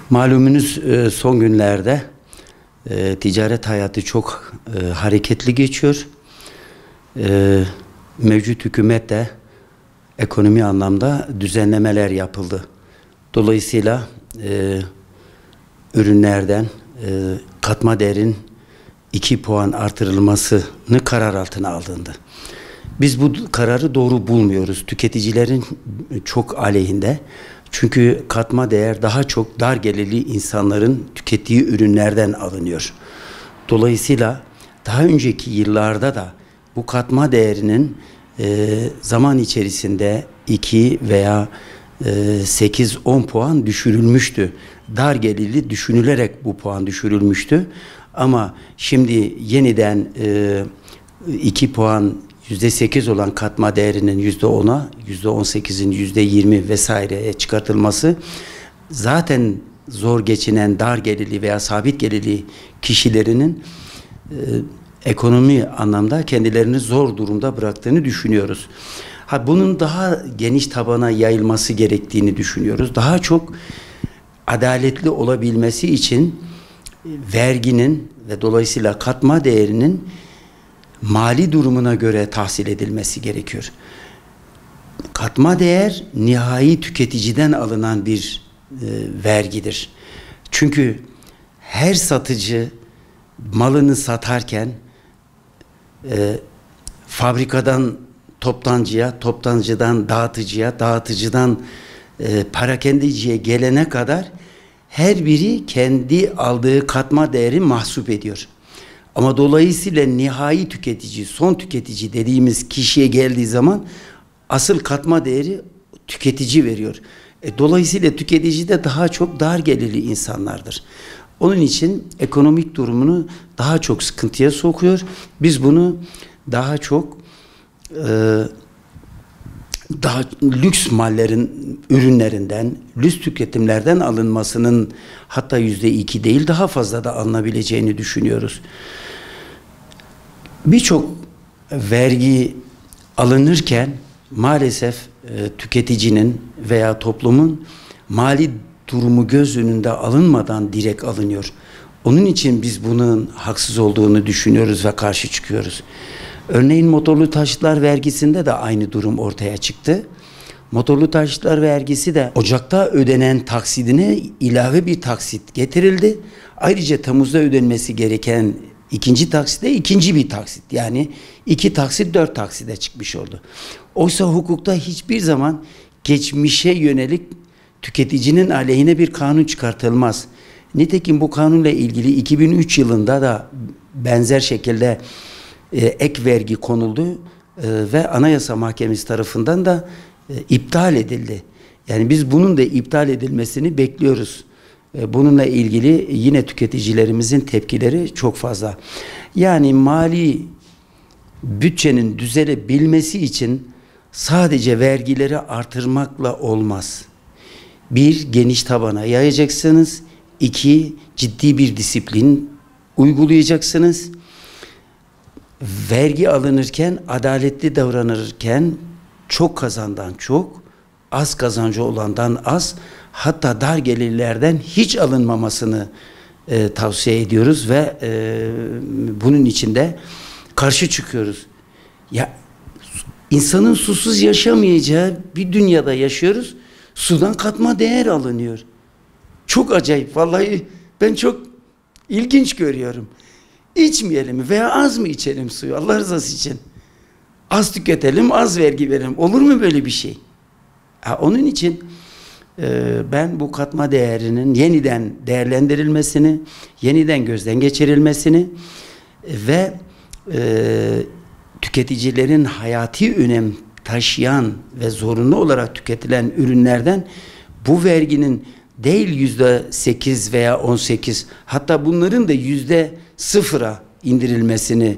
Malumunuz son günlerde ticaret hayatı çok hareketli geçiyor. Mevcut hükümet de ekonomi anlamda düzenlemeler yapıldı. Dolayısıyla ürünlerden katma değerin 2 puan artırılmasını karar altına alındı. Biz bu kararı doğru bulmuyoruz. Tüketicilerin çok aleyhinde. Çünkü katma değer daha çok dar gelirli insanların tükettiği ürünlerden alınıyor. Dolayısıyla daha önceki yıllarda da bu katma değerinin zaman içerisinde 2 veya 8-10 puan düşürülmüştü. Dar gelirli düşünülerek bu puan düşürülmüştü. Ama şimdi yeniden 2 puan %8 olan katma değerinin %10'a, %18'in %20 vesaireye çıkartılması zaten zor geçinen dar gelirli veya sabit gelirli kişilerinin ekonomi anlamda kendilerini zor durumda bıraktığını düşünüyoruz. Bunun daha geniş tabana yayılması gerektiğini düşünüyoruz. Daha çok adaletli olabilmesi için verginin ve dolayısıyla katma değerinin mali durumuna göre tahsil edilmesi gerekiyor. Katma değer nihai tüketiciden alınan bir vergidir. Çünkü her satıcı malını satarken fabrikadan toptancıya, toptancıdan dağıtıcıya, dağıtıcıdan parakendeciye gelene kadar her biri kendi aldığı katma değeri mahsup ediyor. Ama dolayısıyla nihai tüketici, son tüketici dediğimiz kişiye geldiği zaman asıl katma değeri tüketici veriyor. Dolayısıyla tüketici de daha çok dar gelirli insanlardır. Onun için ekonomik durumunu daha çok sıkıntıya sokuyor. Biz bunu daha çok daha lüks mallerin, ürünlerinden, lüks tüketimlerden alınmasının hatta %2 değil daha fazla da alınabileceğini düşünüyoruz. Birçok vergi alınırken maalesef tüketicinin veya toplumun mali durumu göz önünde alınmadan direkt alınıyor. Onun için biz bunun haksız olduğunu düşünüyoruz ve karşı çıkıyoruz. Örneğin motorlu taşıtlar vergisinde de aynı durum ortaya çıktı. Motorlu taşıtlar vergisi de Ocak'ta ödenen taksidine ilave bir taksit getirildi. Ayrıca Temmuz'da ödenmesi gereken ikinci taksite ikinci bir taksit. Yani 2 taksit 4 taksite çıkmış oldu. Oysa hukukta hiçbir zaman geçmişe yönelik tüketicinin aleyhine bir kanun çıkartılmaz. Nitekim bu kanunla ilgili 2003 yılında da benzer şekilde ek vergi konuldu ve Anayasa Mahkemesi tarafından da iptal edildi. Yani biz bunun da iptal edilmesini bekliyoruz. Bununla ilgili yine tüketicilerimizin tepkileri çok fazla. Yani mali bütçenin düzelebilmesi için sadece vergileri artırmakla olmaz. 1, geniş tabana yayacaksınız. 2, ciddi bir disiplin uygulayacaksınız. Vergi alınırken, adaletli davranırken çok kazandan çok, az kazancı olandan az, hatta dar gelirlerden hiç alınmamasını tavsiye ediyoruz ve bunun için de karşı çıkıyoruz. Ya insanın susuz yaşamayacağı bir dünyada yaşıyoruz. Sudan katma değer alınıyor. Çok acayip. Vallahi ben çok ilginç görüyorum. İçmeyelim mi veya az mı içelim suyu Allah rızası için? Az tüketelim, az vergi verelim. Olur mu böyle bir şey? Onun için ben bu katma değerinin yeniden değerlendirilmesini, yeniden gözden geçirilmesini ve tüketicilerin hayati önem taşıyan ve zorunlu olarak tüketilen ürünlerden bu verginin değil %8 veya 18 hatta bunların da %0'a indirilmesini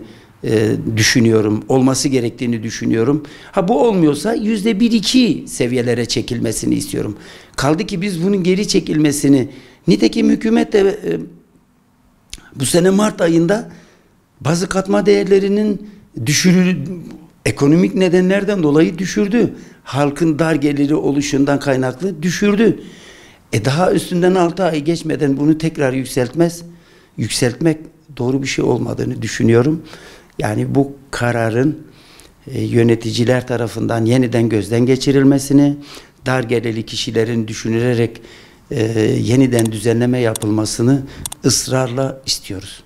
düşünüyorum. Olması gerektiğini düşünüyorum. Bu olmuyorsa %1-2 seviyelere çekilmesini istiyorum. Kaldı ki biz bunun geri çekilmesini nitekim hükümet de bu sene Mart ayında bazı katma değerlerinin ekonomik nedenlerden dolayı düşürdü. Halkın dar geliri oluşundan kaynaklı düşürdü. Daha üstünden 6 ay geçmeden bunu tekrar yükseltmek doğru bir şey olmadığını düşünüyorum. Yani bu kararın yöneticiler tarafından yeniden gözden geçirilmesini, dar gelirli kişilerin düşünülerek yeniden düzenleme yapılmasını ısrarla istiyoruz.